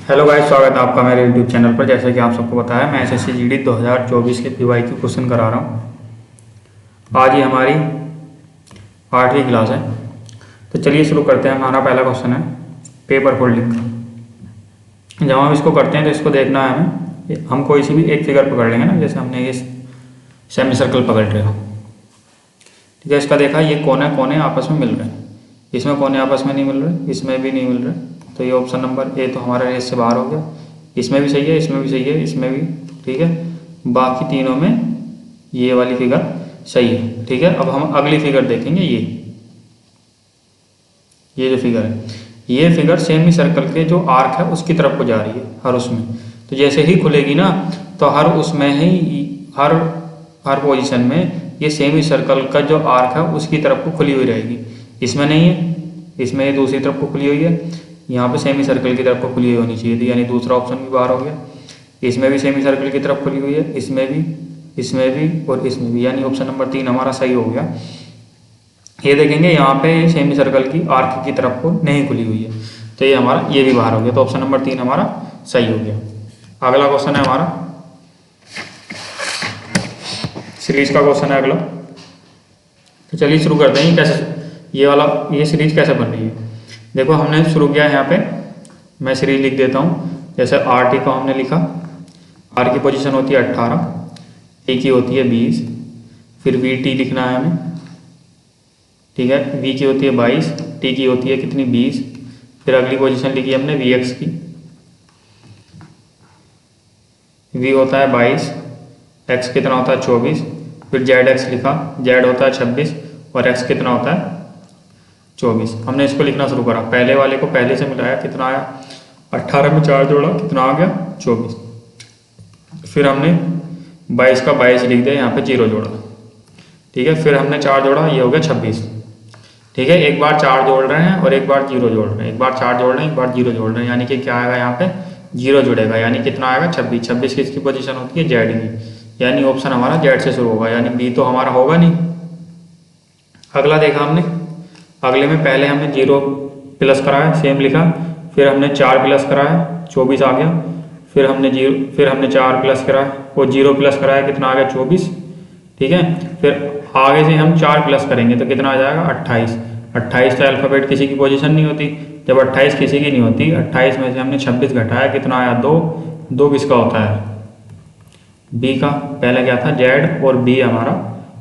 Hello guys, स्वागत है आपका मेरे यूट्यूब चैनल पर। जैसे कि आप सबको पता है, मैं एसएससी जीडी 2024 के पीवाईक्यू क्वेश्चन करा रहा हूँ। आज ये हमारी 8वीं क्लास है। तो चलिए शुरू करते हैं। हमारा पहला क्वेश्चन है पेपर फोल्डिंग का। जब हम इसको करते हैं तो इसको देखना है हमें, हम कोई सी भी एक फिगर पकड़ लेंगे ना। जैसे हमने ये सेमी सर्कल पकड़ लिया, ठीक है। इसका देखा, ये कोने कोने आपस में मिल रहे हैं, इसमें कोने आपस में नहीं मिल रहे, इसमें भी नहीं मिल रहे। तो ये ऑप्शन नंबर ए तो हमारा रेस से बाहर हो गया। इसमें भी सही है, इसमें भी सही है, इसमें भी, ठीक है। बाकी तीनों में ये वाली फिगर सही है, ठीक है। अब हम अगली फिगर देखेंगे। ये जो फिगर है, ये फिगर सेमी सर्कल के जो आर्क है उसकी तरफ को जा रही है, हर उसमें। तो जैसे ही खुलेगी ना, तो हर उसमें ही हर पोजीशन में ये सेमी सर्कल का जो आर्क है उसकी तरफ को खुली हुई रहेगी। इसमें नहीं है, इसमें ये दूसरी तरफ को खुली हुई है, यहाँ पे सेमी सर्कल की तरफ को खुली हुई होनी चाहिए थी, यानी दूसरा ऑप्शन भी बाहर हो गया। इसमें भी सेमी सर्कल की तरफ खुली हुई है, इसमें भी और इसमें भी, यानी ऑप्शन नंबर 3 हमारा सही हो गया। ये देखेंगे यहाँ पे सेमी सर्कल की आर्क की तरफ को नहीं खुली हुई है, तो ये हमारा ये भी बाहर हो गया। तो ऑप्शन नंबर 3 हमारा सही हो गया। अगला क्वेश्चन है हमारा सीरीज का क्वेश्चन है अगला। तो चलिए शुरू करते हैं। कैसे ये सीरीज कैसे बन रही है, देखो। हमने शुरू किया यहाँ पे, मैं सीरीज लिख देता हूँ। जैसे आर टी को हमने लिखा, आर की पोजीशन होती है 18, टी की होती है 20, फिर वी टी लिखना है हमें, ठीक है। वी की होती है 22, टी की होती है कितनी 20, फिर अगली पोजीशन लिखी हमने वी एक्स की, वी होता है 22, एक्स कितना होता है 24, फिर जेड एक्स लिखा, जेड होता है 26 और एक्स कितना होता है 24। हमने इसको लिखना शुरू करा, पहले वाले को पहले से मिलाया, कितना आया 18 में 4 जोड़ा, कितना आ गया 24। फिर हमने 22 का 22 लिख दिया, यहाँ पे 0 जोड़ा, ठीक है। फिर हमने 4 जोड़ा, ये हो गया 26, ठीक है। एक बार 4 जोड़ रहे हैं और एक बार 0 जोड़ रहे हैं, एक बार 4 जोड़ रहे हैं, एक बार 0 जोड़ रहे हैं, यानी कि क्या आएगा यहाँ पे 0 जुड़ेगा, यानी कितना आएगा 26। 26 किसकी पोजीशन होती है जेड की, यानी ऑप्शन हमारा जेड से शुरू होगा, यानी बी तो हमारा होगा नहीं। अगला देखा हमने, अगले में पहले हमने 0 प्लस कराया, सेम लिखा, फिर हमने 4 प्लस कराया, 24 आ गया। फिर हमने 4 प्लस कराया और 0 प्लस कराया, कितना आ गया 24, ठीक है। फिर आगे से हम 4 प्लस करेंगे तो कितना आ जाएगा 28। 28 तो अल्फ़ाबेट किसी की पोजीशन नहीं होती, जब 28 किसी की नहीं होती, 28 में से हमने 26 घटाया, कितना आया 2। 2 किसका होता है बी का, पहले क्या था जेड और बी हमारा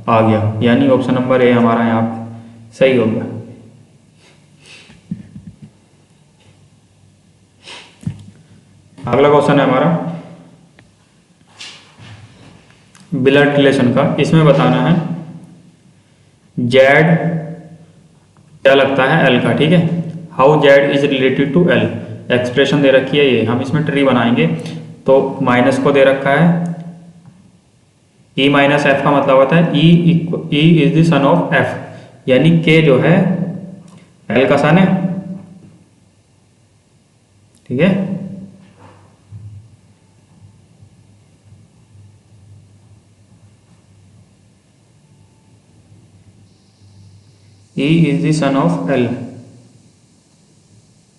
आ गया, यानी ऑप्शन नंबर ए हमारा यहाँ पे सही हो गया। अगला क्वेश्चन है हमारा ब्लड रिलेशन का। इसमें बताना है जेड क्या लगता है एल का, ठीक है। How Z is related to L, expression दे रखी है ये, हम इसमें ट्री बनाएंगे। तो माइनस को दे रखा है ई माइनस एफ, का मतलब होता है E is the son of F, यानी के जो है एल का सन है, ठीक है। E is the son of L,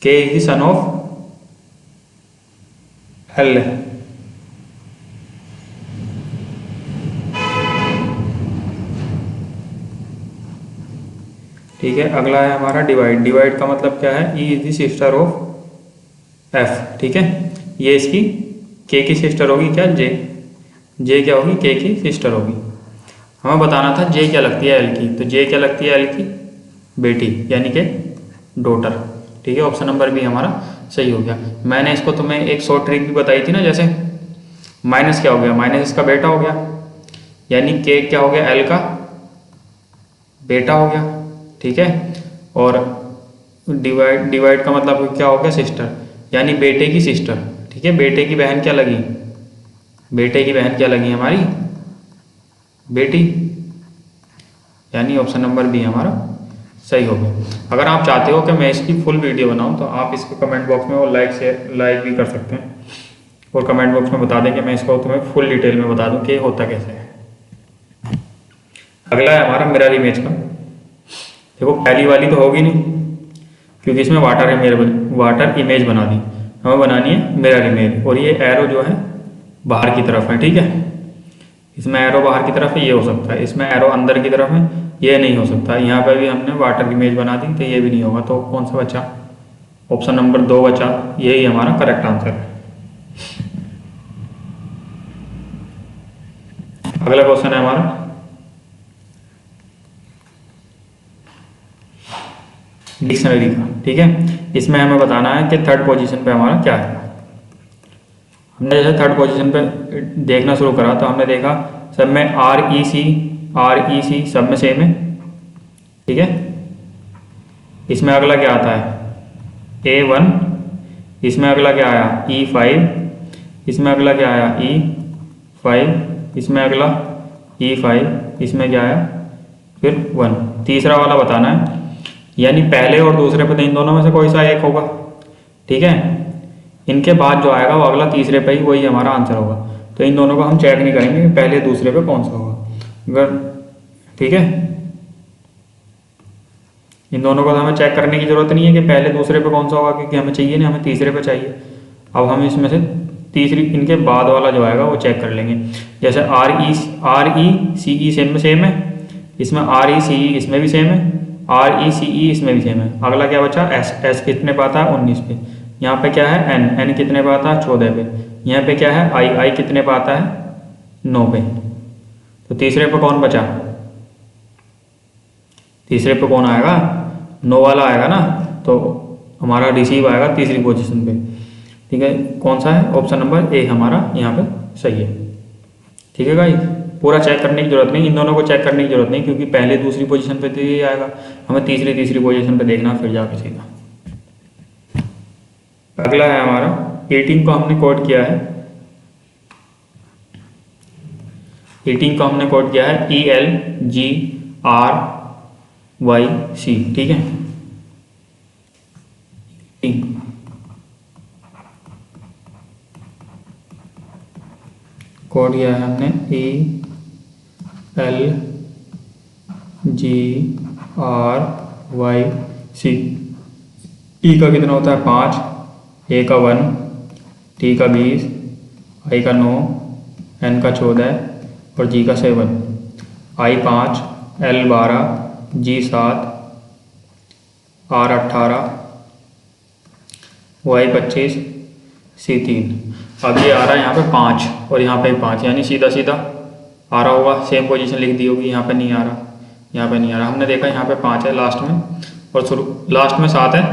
K is the son of L। ठीक है। अगला है हमारा डिवाइड। डिवाइड का मतलब क्या है, E is the sister of F, ठीक है। ये इसकी K की सिस्टर होगी, क्या J क्या होगी, K की सिस्टर होगी। हमें बताना था J क्या लगती है L की, तो J क्या लगती है L की बेटी, यानी कि डॉटर, ठीक है। ऑप्शन नंबर बी हमारा सही हो गया। मैंने इसको तुम्हें एक शॉर्ट ट्रिक भी बताई थी ना, जैसे माइनस क्या हो गया, माइनस इसका बेटा हो गया, यानी के क्या हो गया एल का बेटा हो गया, ठीक है। और डिवाइड का मतलब क्या हो गया सिस्टर, यानी बेटे की सिस्टर, ठीक है। बेटे की बहन क्या लगी, बेटे की बहन क्या लगी हमारी बेटी, यानी ऑप्शन नंबर बी हमारा सही हो गया। अगर आप चाहते हो कि मैं इसकी फुल वीडियो बनाऊं तो आप इसको कमेंट बॉक्स में और लाइक भी कर सकते हैं, और कमेंट बॉक्स में बता दें कि मैं इसको तुम्हें फुल डिटेल में बता दूं कि होता कैसे है। अगला है हमारा मिरर इमेज का। देखो पहली वाली तो होगी नहीं, क्योंकि इसमें वाटर इमेज बना दी। हमें बनानी है मिरर इमेज, और ये एरो जो है बाहर की तरफ है, ठीक है। इसमें एरो बाहर की तरफ है, ये हो सकता है। इसमें एरो अंदर की तरफ है, ये नहीं हो सकता। यहाँ पे भी हमने वाटर इमेज बना दी, तो ये भी नहीं होगा। तो कौन सा बचा? ऑप्शन नंबर 2 बचा, यही हमारा करेक्ट आंसर है। अगला क्वेश्चन है हमारा डिक्शनरी का, ठीक है। इसमें हमें बताना है कि थर्ड पोजीशन पे हमारा क्या है। हमने जैसे थर्ड पोजीशन पे देखना शुरू करा तो हमने देखा सब में आर ई सी सब में सेम है, ठीक है। इसमें अगला क्या आता है? A1। इसमें अगला क्या आया? E5। इसमें अगला क्या आया? E5। इसमें अगला E5। इसमें क्या आया? फिर 1। तीसरा वाला बताना है, यानी पहले और दूसरे पे तो इन दोनों में से कोई सा एक होगा, ठीक है। इनके बाद जो आएगा वो अगला तीसरे पे ही, वही हमारा आंसर होगा। तो इन दोनों को हम चेक नहीं करेंगे कि पहले दूसरे पे कौन सा होगा, अगर ठीक है। इन दोनों को तो हमें चेक करने की जरूरत नहीं है कि पहले दूसरे पे कौन सा होगा, क्योंकि हमें चाहिए नहीं, हमें तीसरे पे चाहिए। अब हम इसमें से तीसरी, इनके बाद वाला जो आएगा वो चेक कर लेंगे। जैसे आर ई सी ई सेम है, इसमें आर ई सी ई इसमें भी सेम है, आर ई सी ई इसमें भी सेम है। अगला क्या बचा? एस कितने पे आता है? 19 पे। यहाँ पे क्या है? एन कितने पे आता है? 14 पे। यहाँ पे क्या है? आई कितने पे आता है? 9 पे। तो तीसरे पे कौन बचा? तीसरे पे कौन आएगा? 9 वाला आएगा ना, तो हमारा रिसीव आएगा तीसरी पोजीशन पे, ठीक है। कौन सा है? ऑप्शन नंबर ए हमारा यहाँ पे सही है, ठीक है गाइस। पूरा चेक करने की जरूरत नहीं, इन दोनों को चेक करने की जरूरत नहीं, क्योंकि पहले दूसरी पोजीशन पे तो ये आएगा। हमें तीसरी पोजीशन पे देखना, फिर जाके सीधा। अगला है हमारा 18 को हमने कोड किया है, 18 को हमने कोड किया है ELGRYC, ठीक है। कोड किया है हमने ELGRYC। ई का कितना होता है? 5, ए का 1, टी का 20, आई का 9, एन का 14 और जी का 7। आई 5, एल 12, जी 7, आर 18, वाई 25, सी 3। अब ये आ रहा है यहाँ पे 5 और यहाँ पे 5, यानी सीधा सीधा आ रहा होगा, सेम पोजीशन लिख दी होगी। यहाँ पे नहीं आ रहा, यहाँ पे नहीं आ रहा। हमने देखा यहाँ पे 5 है लास्ट में, और लास्ट में 7 है,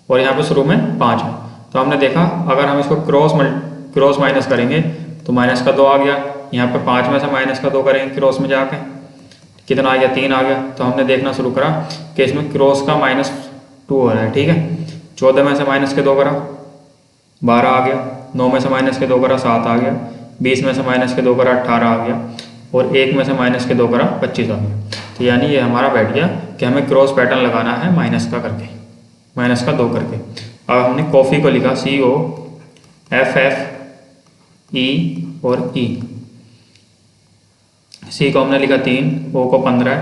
और यहाँ पे शुरू में 5 है। तो हमने देखा अगर हम इसको क्रॉस माइनस करेंगे तो माइनस का 2 आ गया। यहाँ पे 5 में से माइनस का 2 करेंगे क्रॉस में जाके, कितना आ गया? 3 आ गया। तो हमने देखना शुरू करा कि इसमें क्रॉस का -2 हो रहा है, ठीक है। 14 में से माइनस के 2 करा, 12 आ गया। 9 में से माइनस के 2 करा, 7 आ गया। 20 में से माइनस के 2 करा, 18 आ गया। और 1 में से माइनस के 2 करा, 25 आ गया। तो यानी ये हमारा बैठ गया कि हमें क्रॉस पैटर्न लगाना है माइनस का करके, माइनस का 2 करके। अब हमने कॉफ़ी को लिखा COFFE और E। सी को हमने लिखा 3, O को 15,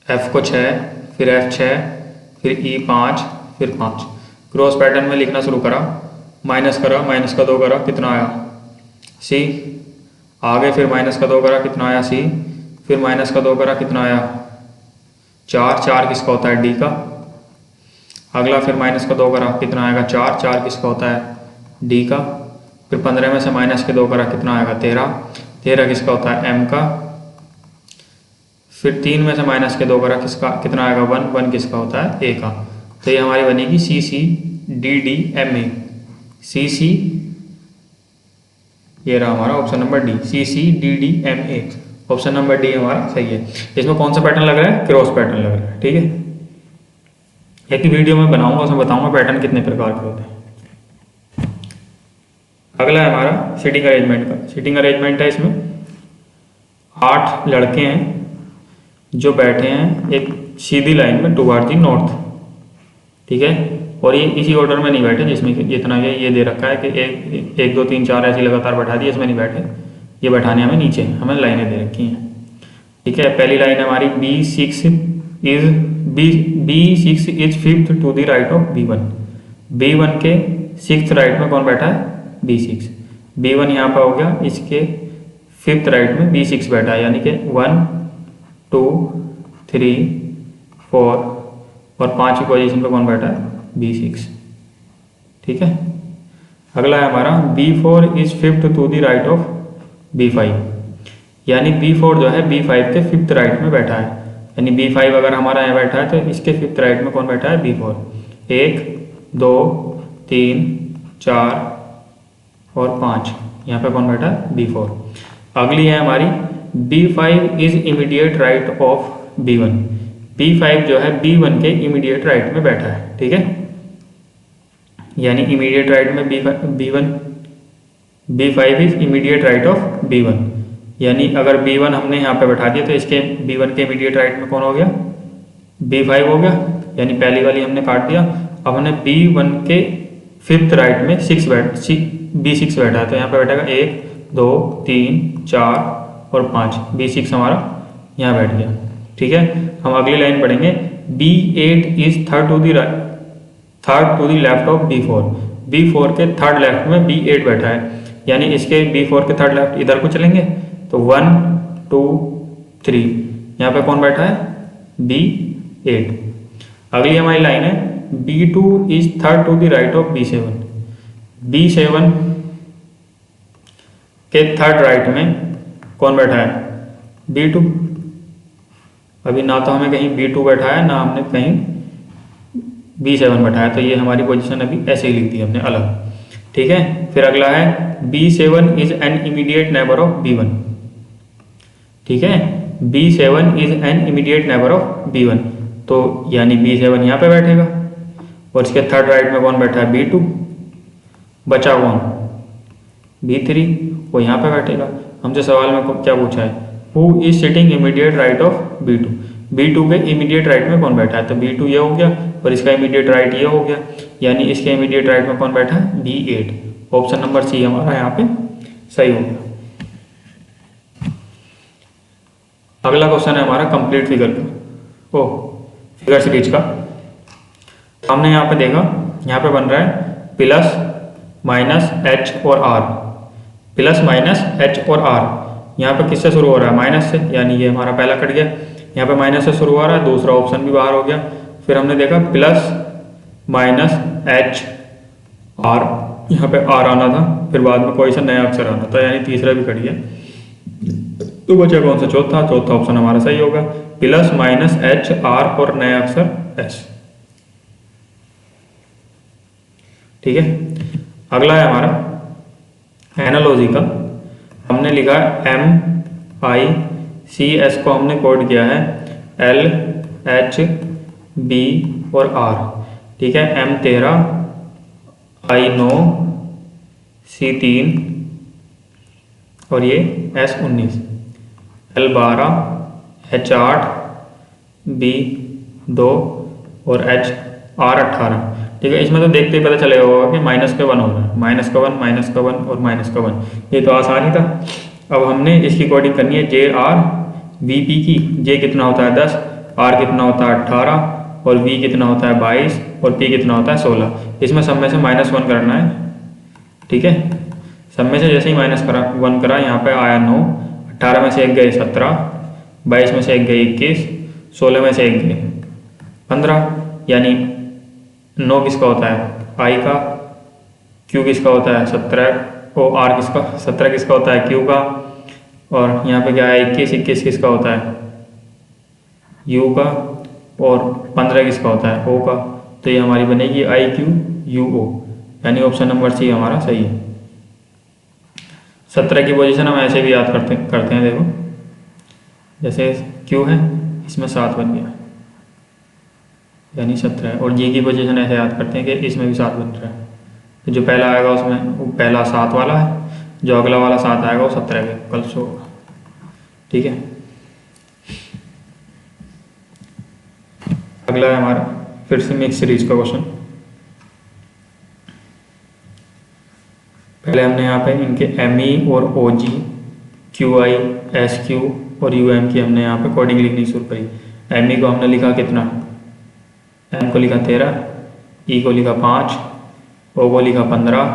F को 6, फिर F 6, फिर E 5, फिर 5। क्रॉस पैटर्न में लिखना शुरू करा, माइनस करा, माइनस का 2 करा, कितना आया? C। आगे फिर माइनस का 2 करा, कितना आया? C। फिर माइनस का 2 करा, कितना आया? 4 किसका होता है? D का। अगला फिर माइनस का 2 करा, कितना आएगा? 4 किसका होता है? D का। फिर 15 में से माइनस के 2 करा, कितना आएगा? 13 किसका होता है? M का। फिर 3 में से माइनस के 2 करा, कितना आएगा? 1 किसका होता है? A का। तो ये हमारी बनेगी CCDDMA। CC, ये रहा हमारा option number D, CCDDMA। Option number D हमारा सही है। इसमें कौन सा पैटर्न लग रहा है? क्रॉस पैटर्न लग रहा है, ठीक है। एक ही वीडियो में बनाऊंगा, उसमें बताऊंगा पैटर्न कितने प्रकार के होते हैं। अगला है हमारा सीटिंग अरेंजमेंट का। सीटिंग अरेंजमेंट है, इसमें 8 लड़के हैं जो बैठे हैं एक सीधी लाइन में टुवर्ड दी नॉर्थ, ठीक है। और ये इसी ऑर्डर में नहीं बैठे जिसमें जितना ये दे रखा है कि 1 2 3 4 ऐसी लगातार बैठा दी, इसमें नहीं बैठे। ये बैठाने हमें नीचे, हमें लाइनें दे रखी हैं, ठीक है। पहली लाइन हमारी B6 is 5th to the right of B1। B1 के सिक्स्थ राइट में कौन बैठा है? B6। B1 यहाँ पर हो गया, इसके फिफ्थ राइट में B6 बैठा है, यानी कि 1 2 3 4 और 5वीं पोजीशन पे कौन बैठा है? B6। ठीक है। अगला है हमारा B4 is fifth to the right of B5, यानी B4 जो है B5 के फिफ्थ राइट में बैठा है, यानी B5 अगर हमारा यहाँ बैठा है तो इसके फिफ्थ राइट में कौन बैठा है? B4। 1 2 3 4 और 5, यहाँ पे कौन बैठा है? B4। अगली है हमारी B5 is immediate right of B1। B5 जो है B1 के इमीडिएट राइट में बैठा है। ठीक है, यानी इमीडिएट राइट में B5 is immediate right of B1, यानी अगर B1 हमने यहाँ पे बैठा दिया तो इसके B1 के इमीडिएट राइट में कौन हो गया? B5 हो गया, यानी पहली वाली हमने काट दिया। अब हमने B1 के फिफ्थ राइट में B6 बैठा है, तो यहाँ पे बैठेगा 1 2 3 4 और 5, B6 हमारा यहाँ बैठ गया। ठीक है, हम अगली लाइन पढ़ेंगे B8 is third to the left of B4। B4 के थर्ड लेफ्ट में B8 बैठा है, यानी इसके B4 के थर्ड लेफ्ट इधर को चलेंगे तो 1 2 3, यहाँ पे कौन बैठा है? B8। अगली हमारी लाइन है B2 is third to the right of B7। B7 के थर्ड राइट में कौन बैठा है? B2। अभी ना तो हमें कहीं B2 बैठा है, ना हमने कहीं B7 बैठा है, तो ये हमारी पोजीशन अभी ऐसे ही लिख दी हमने अलग। ठीक है, फिर अगला है B7 is an immediate neighbour of B1। ठीक है, B7 is an immediate neighbour of B1, तो यानी B7 यहाँ पे बैठेगा और इसके थर्ड राइट में कौन बैठा है? B2। बचा कौन? B3, वो यहाँ पे बैठेगा। हमसे सवाल में क्या पूछा है? Who is sitting immediate right of B2। B2 के इमीडिएट राइट में कौन बैठा है? तो B2 ये हो गया और इसका इमीडिएट राइट ये हो गया, यानी इसके इमीडिएट राइट में कौन बैठा है? B8। ऑप्शन नंबर C हमारा यहाँ पे सही हो गया। अगला क्वेश्चन है हमारा कंप्लीट फिगर का, फिगर सीरीज का। हमने यहाँ पे देखा, यहाँ पे बन रहा है प्लस माइनस H और R, प्लस माइनस H और R। यहाँ पे किससे शुरू हो रहा है? माइनस से, यानी ये हमारा पहला कट गया, यहाँ पे माइनस से शुरू हो रहा है, दूसरा ऑप्शन भी बाहर हो गया। फिर हमने देखा प्लस माइनस H R, यहाँ पे R आना था, फिर बाद में कोई सा नया अक्षर आना था, यानी तीसरा भी कट गया। तो बचा कौन सा? चौथा ऑप्शन हमारा सही होगा, प्लस माइनस H R और नया अक्षर S। ठीक है, अगला है हमारा एनालॉजी का। हमने लिखा MICS को हमने कोड किया है L H B और R। ठीक है, M 13 I 9 C 3 और ये S 19, L 12 H 8 B 2 और H R 18। ठीक है, इसमें तो देखते ही पता चलेगा होगा कि माइनस का 1 होगा, माइनस का 1 माइनस का 1 और माइनस का 1, ये तो आसान ही था। अब हमने इसकी कोडिंग करनी है JR VP की। J कितना होता है 10, R कितना होता है 18 और V कितना होता है 22 और P कितना होता है 16। इसमें सब में से -1 करना है। ठीक है, सब में से जैसे ही -1 करा, यहाँ पे आया 9, 18 में से 1 गए 17, 22 में से 1 गए 21, 16 में से 1 गए 15, यानी 9 किसका होता है? I का। Q किसका होता है? 17 और R किसका? 17 किसका होता है? Q का। और यहाँ पे क्या है? 21 किसका होता है? U का। और 15 किसका होता है? O का। तो ये हमारी बनेगी IQUO, यानी ऑप्शन नंबर C हमारा सही है। 17 की पोजीशन हम ऐसे भी याद करते हैं, देखो जैसे Q है, इसमें 7 बन गया, यानी 17 है। और G की पोजीशन ऐसे याद करते हैं कि इसमें भी 7 बन रहा है, तो जो पहला आएगा उसमें वो पहला 7 वाला है, जो अगला वाला 7 आएगा वो 17 के कल से होगा। ठीक है, अगला है हमारा फिर से मिक्स सीरीज का क्वेश्चन। पहले हमने यहाँ पे इनके ME और OG, QI, SQ और UM की हमने यहाँ पे कोडिंग लिखनी शुरू करी। ME को हमने लिखा कितना? M को लिखा 13, E को लिखा 5, ओ को लिखा 15,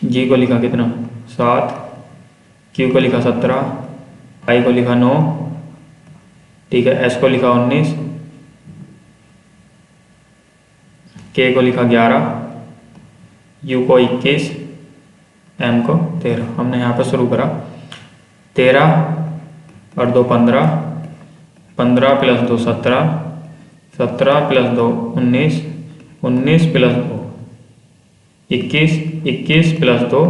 जी को लिखा कितना 7, क्यू को लिखा 17, आई को लिखा 9, ठीक है, एस को लिखा 19, के को लिखा 11, यू को 21, एम को 13। हमने यहाँ पर शुरू करा 13 और 2 15, 15 प्लस 2 17, 17 प्लस 2 19, 19 प्लस 2 21, 21 प्लस 2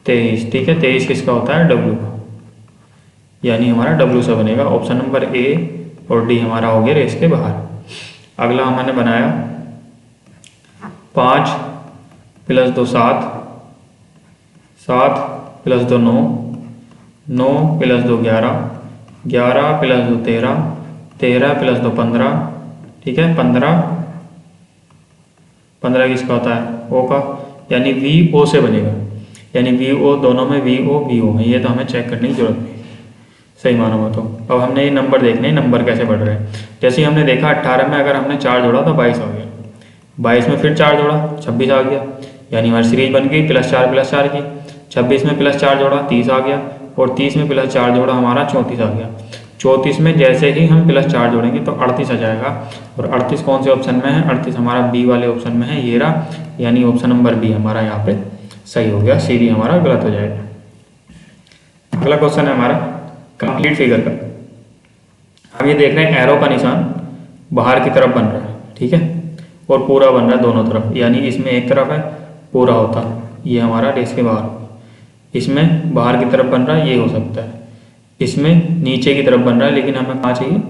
23, ठीक है। 23 किसका होता है डब्ल्यू का, यानी हमारा डब्ल्यू से बनेगा। ऑप्शन नंबर ए और डी हमारा हो गया रेस के बाहर। अगला हमने बनाया 5 plus 2 7, 7 plus 2 9, 9 plus 2 11, 11 plus 2 13, 13 plus 2 15, ठीक है। 15 किसका होता है ओ का, यानी वी ओ से बनेगा, यानी वी ओ दोनों में वी ओ है, ये तो हमें चेक करने की जरूरत नहीं सही मानो में। तो अब हमने ये नंबर देखने हैं नंबर कैसे बढ़ रहे हैं। जैसे ही हमने देखा 18 में अगर हमने 4 जोड़ा तो 22 आ गया, 22 में फिर 4 जोड़ा 26 आ गया, यानी हमारी सीरीज बन गई +4 की। 26 में +4 जोड़ा 30 आ गया, और 30 में +4 जोड़ा हमारा 34 आ गया। 34 में जैसे ही हम +4 जोड़ेंगे तो 38 आ जाएगा, और 38 कौन से ऑप्शन में है, 38 हमारा बी वाले ऑप्शन में है, ये रहा, यानी ऑप्शन नंबर बी हमारा यहाँ पे सही हो गया, सी डी हमारा गलत हो जाएगा। अगला क्वेश्चन है हमारा कंप्लीट फिगर का। हम ये देख रहे हैं एरो का निशान बाहर की तरफ बन रहा है, ठीक है, और पूरा बन रहा है दोनों तरफ, यानी इसमें एक तरफ है पूरा होता है, ये हमारा रेस के बाहर होगा। इसमें बाहर की तरफ बन रहा है, ये हो सकता है। इसमें नीचे की तरफ बन रहा है, लेकिन हमें कहाँ चाहिए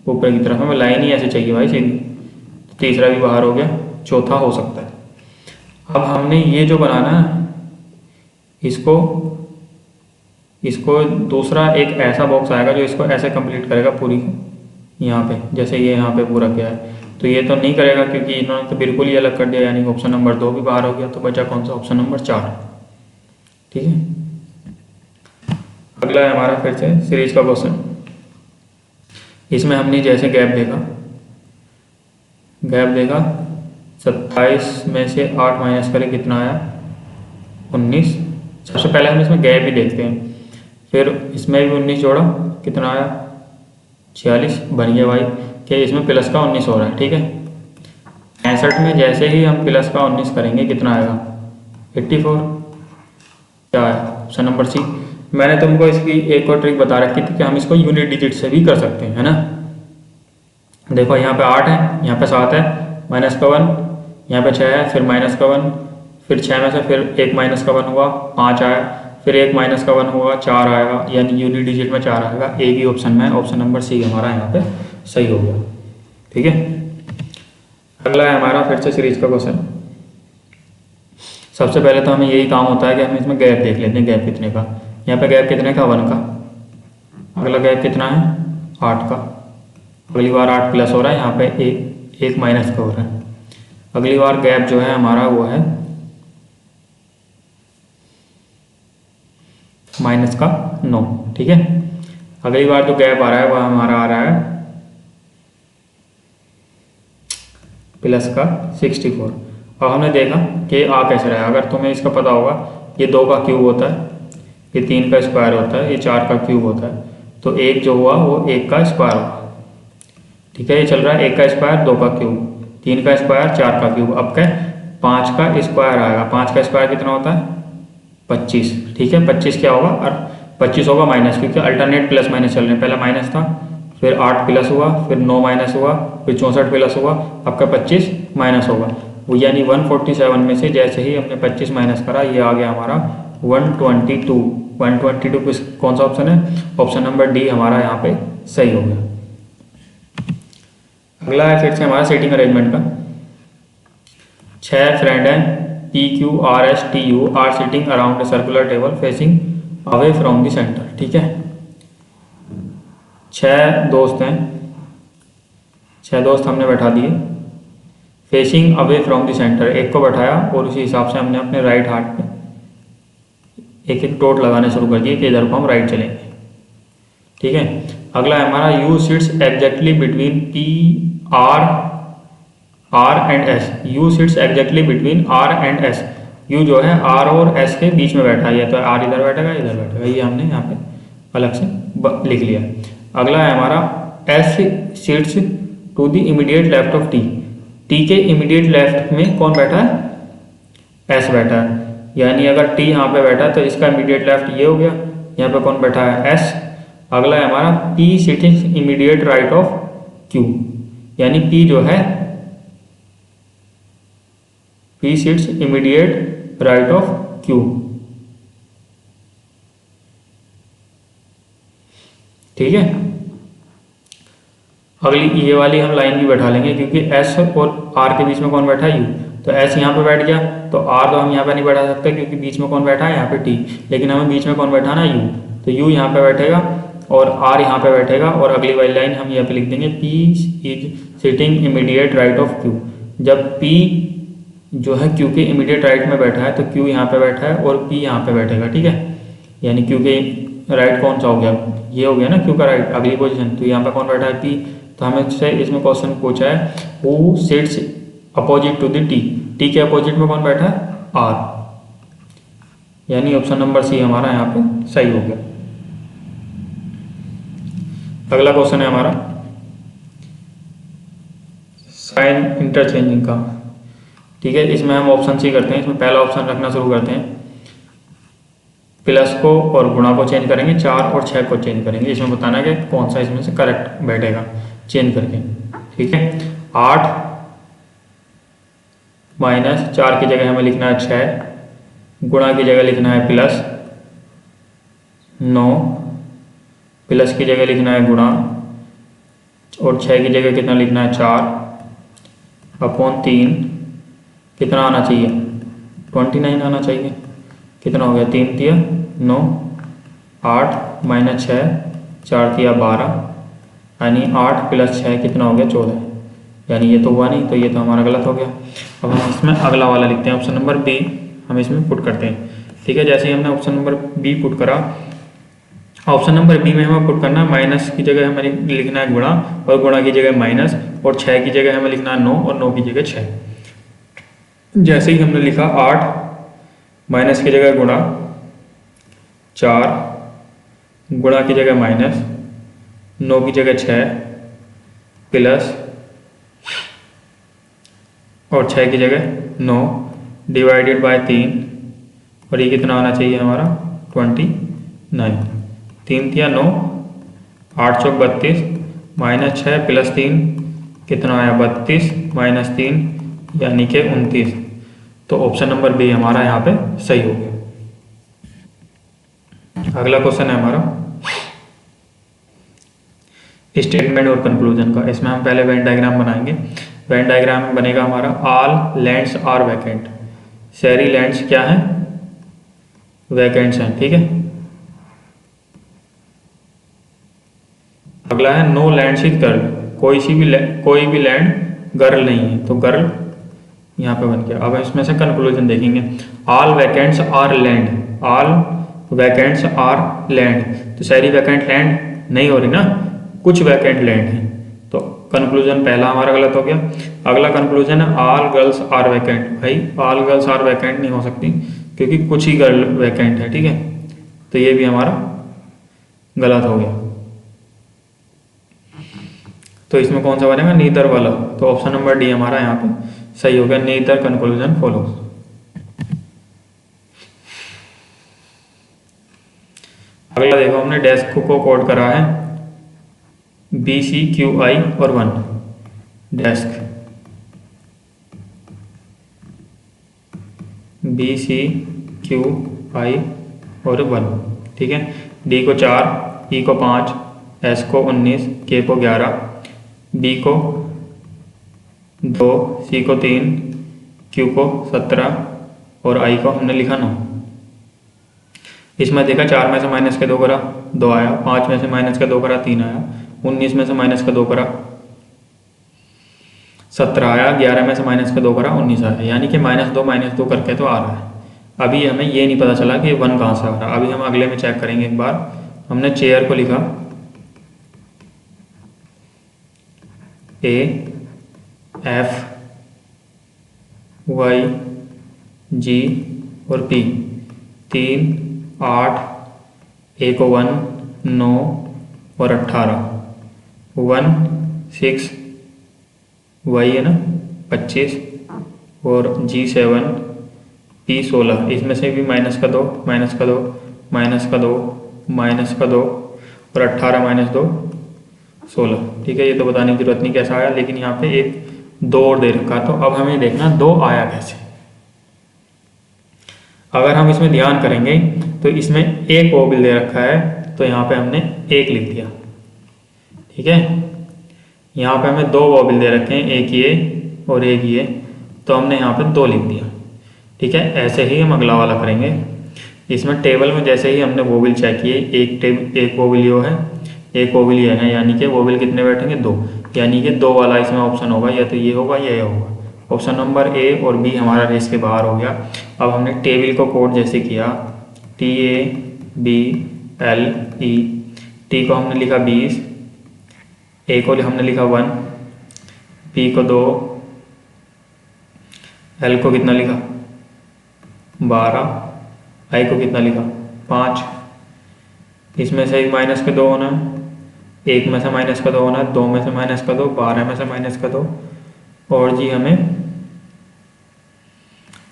ऊपर की तरफ, हमें लाइन ही ऐसे चाहिए भाई सीधी। तीसरा भी बाहर हो गया, चौथा हो सकता है। अब हमने ये जो बनाना है इसको दूसरा एक ऐसा बॉक्स आएगा जो इसको ऐसे कंप्लीट करेगा पूरी यहाँ पे, जैसे ये यहाँ पे पूरा किया है, तो ये तो नहीं करेगा क्योंकि इन्होंने तो बिल्कुल ही अलग कर दिया, यानी ऑप्शन नंबर 2 भी बाहर हो गया। तो बचा कौन सा, ऑप्शन नंबर 4, ठीक है। अगला है हमारा फिर से सीरीज का क्वेश्चन। इसमें हमने जैसे गैप देखा 27 में से 8 माइनस करें कितना आया 19। सबसे पहले हम इसमें गैप ही देखते हैं, फिर इसमें भी 19 जोड़ा कितना आया 46 बन गया भाई, कि इसमें प्लस का 19 हो रहा है, ठीक है। 65 में जैसे ही हम प्लस का 19 करेंगे कितना आएगा 84, क्या आया ऑप्शन नंबर सी। मैंने तुमको इसकी एक और ट्रिक बता रखी थी कि हम इसको यूनिट डिजिट से भी कर सकते हैं, है ना। देखो यहाँ पे 8 है, यहाँ पे 7 है, माइनस का 1, यहाँ पे 6 है, फिर माइनस का 1, फिर 6 में से फिर एक माइनस का 1 हुआ 5 आया, फिर एक माइनस का 1 होगा 4 आएगा, यानी यूनिट डिजिट में 4 आएगा। ए भी ऑप्शन में है, ऑप्शन नंबर सी हमारा यहाँ पे सही हो गया, ठीक है। अगला है हमारा फिर से सीरीज का क्वेश्चन। सबसे पहले तो हमें यही काम होता है कि हम इसमें गैप देख लेते हैं, गैप कितने का। यहाँ पे गैप कितने का 1 का, अगला गैप कितना है 8 का, अगली बार 8 प्लस हो रहा है, यहाँ पे एक माइनस का हो रहा है। अगली बार गैप जो है हमारा वो है माइनस का 9, ठीक है। अगली बार जो गैप आ रहा है वह हमारा आ रहा है प्लस का 64। और हमने देखा कि आ कैसे रहा है, अगर तुम्हें इसका पता होगा ये 2 का क्यूब होता है, ये 3 का स्क्वायर होता है, ये 4 का क्यूब होता है, तो एक जो हुआ वो 1 का स्क्वायर होगा, ठीक है। ये चल रहा है 1 का स्क्वायर 2 का क्यूब, 3 का स्क्वायर 4 का क्यूब, अब क्या 5 का स्क्वायर आएगा। 5 का स्क्वायर कितना होता है 25, ठीक है। 25 क्या होगा, और 25 होगा माइनस, क्योंकि अल्टरनेट प्लस माइनस चल रहे हैं। पहला माइनस था, फिर 8 प्लस हुआ, फिर 9 माइनस हुआ, फिर 64 प्लस हुआ, आपका 25 माइनस होगा वो, यानी 147 में से जैसे ही हमने 25 माइनस करा ये आ गया हमारा 122। 122 कौन सा ऑप्शन है, ऑप्शन नंबर डी हमारा यहाँ पे सही हो गया। अगला है फिर से हमारा सीटिंग अरेंजमेंट का। 6 फ्रेंड हैं P Q R S T U are sitting around a circular table facing away from the centre, ठीक है। 6 दोस्त हैं, 6 दोस्त हमने बैठा दिए facing away from the centre, एक को बैठाया और उसी हिसाब से हमने अपने राइट हाथ पे एक एक डॉट लगाने शुरू कर दिए कि इधर को हम राइट चलेंगे, ठीक है। अगला है हमारा U sits exactly between P R R and S, U sits exactly between R and S, U जो है आर और एस के बीच में बैठा है, तो आर इधर बैठेगा इधर बैठेगा, ये हमने यहाँ पे अलग से लिख लिया। अगला है हमारा S sits to the immediate left of T, T के इमीडिएट लेफ्ट में कौन बैठा है, एस बैठा है, यानी अगर टी यहाँ पे बैठा है तो इसका इमीडिएट लेफ्ट ये हो गया, यहाँ पे कौन बैठा है, एस। अगला है हमारा P sitting immediate right of Q, यानी पी जो है P sits immediate right of Q, ठीक है। अगली ये वाली हम लाइन भी बैठा लेंगे, क्योंकि एस और आर के बीच में कौन बैठा है, यू, तो एस यहाँ पे बैठ गया, तो आर तो हम यहाँ पे नहीं बैठा सकते क्योंकि बीच में कौन बैठा है, यहाँ पे टी, लेकिन हमें बीच में कौन बैठा ना, यू, तो यू यहाँ पे बैठेगा और आर यहाँ पे बैठेगा, और अगली वाली लाइन हम यहाँ पे लिख देंगे P is sitting immediate right of Q, जब पी जो है क्यू के इमीडिएट राइट में बैठा है तो क्यू यहाँ पे बैठा है और पी यहाँ पे बैठेगा, ठीक है, यानी क्यू के राइट कौन सा हो गया, ये हो गया ना क्यू का राइट अगली पोजीशन, तो यहाँ पे कौन बैठा है, पी, तो हमें से इसमें क्वेश्चन पूछा है who sits opposite to the T, T के अपोजिट में कौन बैठा है, आर, यानी ऑप्शन नंबर सी हमारा यहाँ पे सही हो गया। अगला क्वेश्चन है हमारा साइन इंटरचेंजिंग का, ठीक है, इसमें हम ऑप्शन सी करते हैं, इसमें पहला ऑप्शन रखना शुरू करते हैं, प्लस को और गुणा को चेंज करेंगे, 4 और 6 को चेंज करेंगे, इसमें बताना है कि कौन सा इसमें से करेक्ट बैठेगा चेंज करके, ठीक है। 8 माइनस 4 की जगह हमें लिखना है 6, गुणा की जगह लिखना है प्लस 9, प्लस की जगह लिखना है गुणा, और 6 की जगह कितना लिखना है 4 अपॉन 3, कितना आना चाहिए 29 आना चाहिए, कितना हो गया 3 तिया 9, 8 माइनस 6, 4 तिया 12, यानी 8 प्लस 6 कितना हो गया 14, यानी ये तो हुआ नहीं, तो ये तो हमारा गलत हो गया। अब हम इसमें अगला वाला लिखते हैं, ऑप्शन नंबर बी हम इसमें पुट करते हैं, ठीक है। जैसे ही हमने ऑप्शन नंबर बी पुट करा, ऑप्शन नंबर बी में हमें पुट करना है माइनस की जगह हमें लिखना है गुणा, और गुणा की जगह माइनस, और 6 की जगह हमें लिखना है 9, और 9 की जगह 6। जैसे ही हमने लिखा 8 माइनस की जगह गुणा, 4 गुणा की जगह माइनस, 9 की जगह 6 प्लस, और 6 की जगह 9 डिवाइडेड बाय 3, और ये कितना आना चाहिए हमारा 29, 3 तिया 9, 8 चौक 32, माइनस 6 प्लस 3 कितना आया 32, माइनस 3 यानी कि 29, तो ऑप्शन नंबर बी हमारा यहाँ पे सही हो गया। अगला क्वेश्चन है हमारा स्टेटमेंट और कंक्लूजन का, इसमें हम पहले वेन डायग्राम बनाएंगे। वेन डायग्राम में बनेगा हमारा ऑल लैंड्स आर वैकेंट, शहरी लैंड्स क्या हैं, वैकेंट्स हैं, ठीक है। अगला है नो लैंड्स इज गर्ल, कोई भी लैंड गर्ल नहीं है, तो गर्ल यहाँ पे बन गया। अब इसमें से कंक्लूजन देखेंगे, all vacants are land, all vacants are land, तो सारी वैकेंट लैंड नहीं हो रही ना, कुछ वैकेंट लैंड है, तो कंक्लूजन पहला हमारा गलत हो गया। अगला कंक्लूजन है ऑल गर्ल्स आर वैकेंट, भाई ऑल गर्ल्स आर वैकेंट नहीं हो सकती क्योंकि कुछ ही गर्ल वैकेंट है, ठीक है, तो ये भी हमारा गलत हो गया। तो इसमें कौन सा बनेगा, नीदर वाला, तो ऑप्शन नंबर डी हमारा यहाँ पे सही हो गया, नीदर कंक्लूजन फॉलोज। अगला देखो, हमने डेस्क को कोड करा है बी सी क्यू आई और 1, डेस्क बी सी क्यू आई और 1, ठीक है। डी को 4, ई को 5, एस को 19, के को 11, बी को 2, सी को 3, क्यू को 17 और आई को हमने लिखा 9। इसमें देखा 4 में से माइनस के 2 करा 2 आया, 5 में से माइनस का 2 करा 3 आया, 19 में से माइनस का 2 करा 17 आया, 11 में से माइनस का 2 करा 19 आया, यानी कि -2 करके तो आ रहा है। अभी हमें ये नहीं पता चला कि 1 कहाँ से आ रहा है, अभी हम अगले में चेक करेंगे एक बार। हमने चेयर को लिखा A F वाई जी और पी 3 8 1 1 9 और 18 1 6 वाई है ना 25 और जी 7 पी 16 इसमें से भी माइनस का 2 माइनस का 2 माइनस का 2 माइनस का 2 और 18 माइनस 2 16। ठीक है, ये तो बताने की जरूरत नहीं कैसा आया, लेकिन यहाँ पे एक 2 और दे रखा, तो अब हमें देखना 2 आया कैसे। अगर हम इसमें ध्यान करेंगे तो इसमें एक वोबल दे रखा है, तो यहाँ पे हमने 1 लिख दिया। ठीक है, यहाँ पे हमें 2 वोबल दे रखे हैं, एक ये और एक ये, तो हमने यहाँ पे 2 लिख दिया। ठीक है, ऐसे ही हम अगला वाला करेंगे। इसमें टेबल में जैसे ही हमने वोबल चेक किए, एक वोबल यो है, एक वोबल ये है, यानी कि वोबल कितने बैठेंगे 2, यानी कि 2 वाला इसमें ऑप्शन होगा, या तो ये होगा या ये होगा। ऑप्शन नंबर ए और बी हमारा रेस के बाहर हो गया। अब हमने टेबल को कोड जैसे किया TABLE, टी को हमने लिखा 20, ए को हमने लिखा 1, पी को 2, एल को कितना लिखा 12, आई को कितना लिखा 5। इसमें से एक माइनस के 2 होना है, एक में से माइनस का 2 होना है, 2 में से माइनस का 2, 12 में से माइनस का 2, और जी हमें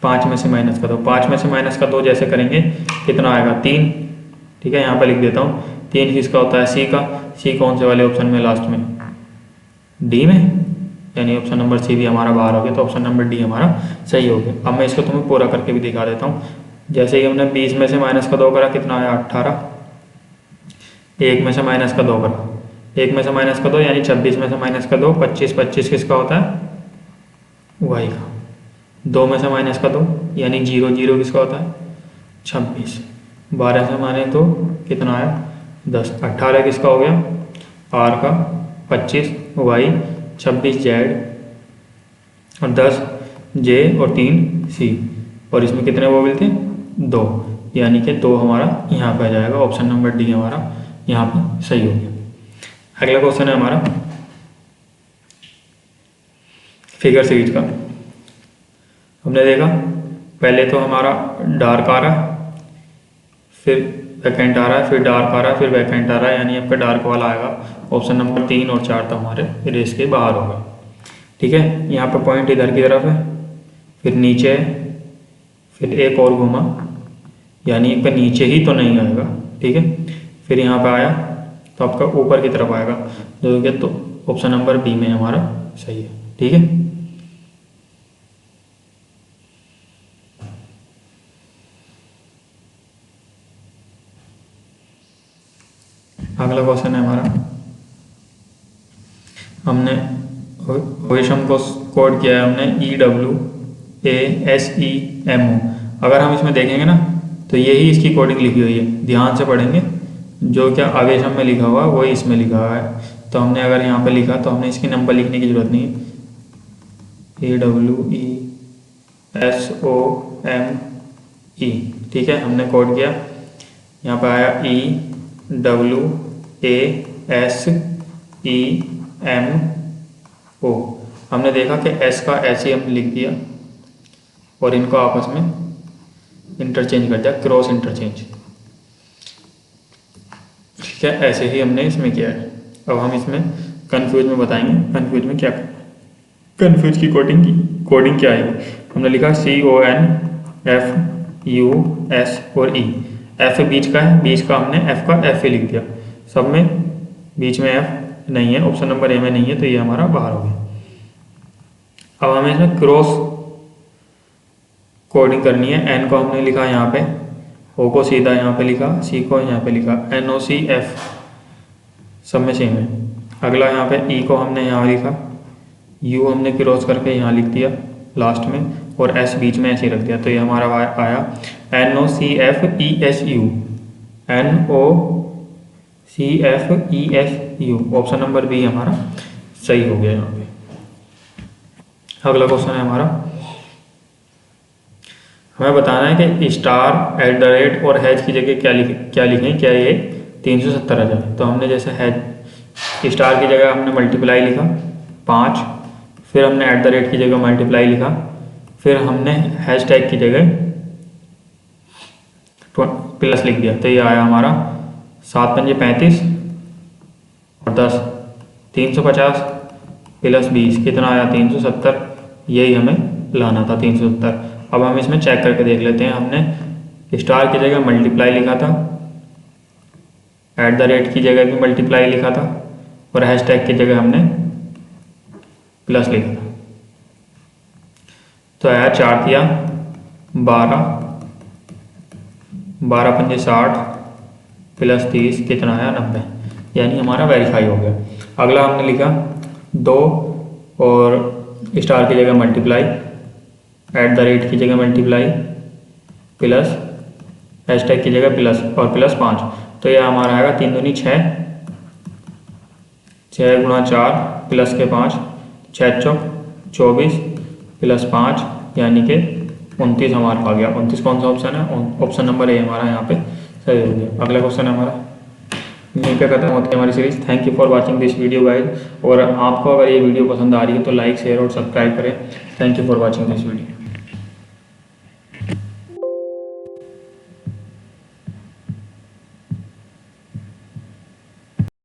5 में से माइनस का 2। 5 में से माइनस का 2 जैसे करेंगे कितना आएगा 3। ठीक है, यहाँ पे लिख देता हूँ 3 किसका होता है सी का। सी कौन से वाले ऑप्शन में लास्ट में डी में, यानी ऑप्शन नंबर सी भी हमारा बाहर हो गया, तो ऑप्शन नंबर डी हमारा सही हो गया। अब मैं इसको तुम्हें पूरा करके भी दिखा देता हूँ। जैसे ही हमने 20 में से माइनस का 2 करा, कितना आया 18। 1 में से माइनस का 2 करा, 1 में से माइनस का 2 यानी 26 में से माइनस का 2, 25। 25 किसका होता है वाई का। 2 में से माइनस का 2 यानी 0, 0 किसका होता है 26। 12 से माने तो कितना आया 10। 18 किसका हो गया आर का, 25 वाई, 26 जेड और 10 जे और 3 सी। और इसमें कितने वोबल थे 2, यानी कि 2 हमारा यहाँ पे आ जाएगा। ऑप्शन नंबर डी हमारा यहाँ पे सही हो गया। अगला क्वेश्चन है हमारा फिगर सीरीज का। हमने देखा पहले तो हमारा डार्क आ रहा है, फिर वैकेंट आ रहा है, फिर डार्क आ रहा है, फिर वैकेंट आ रहा है, यानी आपका डार्क वाला आएगा। ऑप्शन नंबर 3 और 4 तो हमारे रेस के बाहर होगा। ठीक है, यहाँ पे पॉइंट इधर की तरफ है, फिर नीचे है, फिर एक और घुमा, यानी एक पे नीचे ही तो नहीं आएगा। ठीक है, फिर यहाँ पे आया तो आपका ऊपर की तरफ आएगा, जो कि तो ऑप्शन नंबर बी में हमारा सही है। ठीक है, अगला क्वेश्चन है हमारा, हमने ओएशम को कोड किया है हमने EWASEMO। अगर हम इसमें देखेंगे ना तो यही इसकी कोडिंग लिखी हुई है, ध्यान से पढ़ेंगे। जो क्या आवेशम में लिखा हुआ है वही इसमें लिखा हुआ है। तो हमने अगर यहाँ पे लिखा तो हमने इसकी नंबर लिखने की जरूरत नहीं है। AWESOME, ठीक है, हमने कोड किया, यहाँ पे आया EWASEMO। हमने देखा कि S का ऐसे हम लिख दिया और इनको आपस में इंटरचेंज कर दिया, क्रॉस इंटरचेंज। ठीक है, ऐसे ही हमने इसमें किया है। अब हम इसमें कन्फ्यूज में बताएंगे कन्फ्यूज में क्या, कन्फ्यूज की कोडिंग क्या है। हमने लिखा CONFUS और E। F बीच का है, बीच का हमने F का F ही लिख दिया। सब में बीच में F नहीं है, ऑप्शन नंबर ए में नहीं है, तो ये हमारा बाहर हो गया। अब हमें इसमें क्रॉस कोडिंग करनी है। N को हमने लिखा यहाँ पे, O को सीधा यहाँ पे लिखा, C को यहाँ पे लिखा, NOCF सब में सेम है। अगला यहाँ पे E को हमने यहाँ लिखा, U हमने क्रॉस करके यहाँ लिख दिया लास्ट में, और S बीच में ऐसे ही रख दिया, तो ये हमारा आया NOCFESU, NOCFESU। Option number B हमारा सही हो गया यहाँ पे। अगला क्वेश्चन है हमारा, हमें बताना है कि स्टार, @ और हैज की जगह क्या लिखें, क्या ये 370 आ जाए। तो हमने जैसे हैज, स्टार की जगह हमने मल्टीप्लाई लिखा 5, फिर हमने @ की जगह मल्टीप्लाई लिखा फिर हमने हैशटैग की जगह प्लस लिख दिया, तो ये आया हमारा 7 पंजे 35 और 10 350 प्लस 20 कितना आया 370। यही हमें लाना था 370। अब हम इसमें चेक करके देख लेते हैं। हमने स्टार की जगह मल्टीप्लाई लिखा था, @ की जगह भी मल्टीप्लाई लिखा था और हैशटैग की जगह हमने प्लस लिखा था। तो आया 4 तिया 12 12 पंजे 60 प्लस 30 कितना आया 90, यानी हमारा वेरीफाई हो गया। अगला हमने लिखा 2 और स्टार की जगह मल्टीप्लाई, @ की जगह मल्टीप्लाई प्लस हैशटैग की जगह प्लस और प्लस 5। तो यह हमारा आएगा 3 दूनी 6, 6 गुणा 4 प्लस के 5, 6 चौक 24 प्लस 5 यानी कि 29 हमारा आ गया। 29 कौन सा ऑप्शन है? ऑप्शन नंबर ए हमारा यहाँ पे सही हो गया। अगला क्वेश्चन है हमारा, यहीं पे खत्म होती है हमारी series. Thank you for watching this video guys. और आपको अगर ये वीडियो पसंद आ रही है तो लाइक शेयर और सब्सक्राइब करें। Thank you for watching this video.